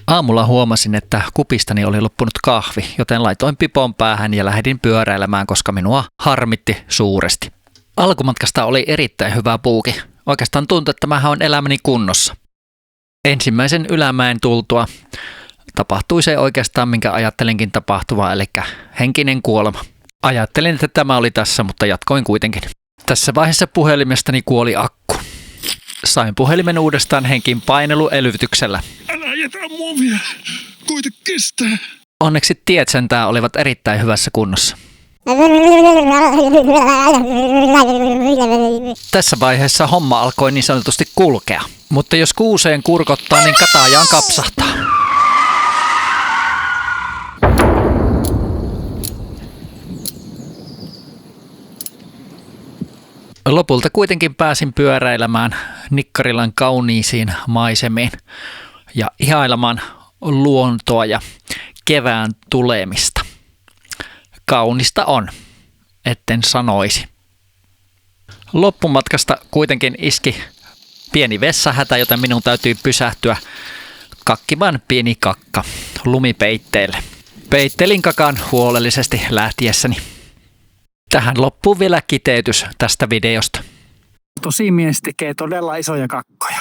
Aamulla huomasin, että kupistani oli loppunut kahvi, joten laitoin pipon päähän ja lähdin pyöräilemään, koska minua harmitti suuresti. Alkumatkasta oli erittäin hyvä puuki. Oikeastaan tuntui, että tämähän on elämäni kunnossa. Ensimmäisen ylämäen tultua tapahtui se oikeastaan, minkä ajattelinkin tapahtuvaa, eli henkinen kuolema. Ajattelin, että tämä oli tässä, mutta jatkoin kuitenkin. Tässä vaiheessa puhelimestani kuoli akku. Sain puhelimen uudestaan henkin paineluelvytyksellä. Älä jätä muovia, koita kestää. Onneksi tiet sentään olivat erittäin hyvässä kunnossa. Tässä vaiheessa homma alkoi niin sanotusti kulkea. Mutta jos kuuseen kurkottaa, niin katajaan kapsahtaa. Lopulta kuitenkin pääsin pyöräilemään Nikkarilan kauniisiin maisemiin ja ihailemaan luontoa ja kevään tulemista. Kaunista on, etten sanoisi. Loppumatkasta kuitenkin iski pieni vessahätä, joten minun täytyy pysähtyä kakkimaan pieni kakka lumipeitteelle. Peittelin kakan huolellisesti lähtiessäni. Tähän loppuu vielä kiteytys tästä videosta. Tosi mies tekee todella isoja kakkoja.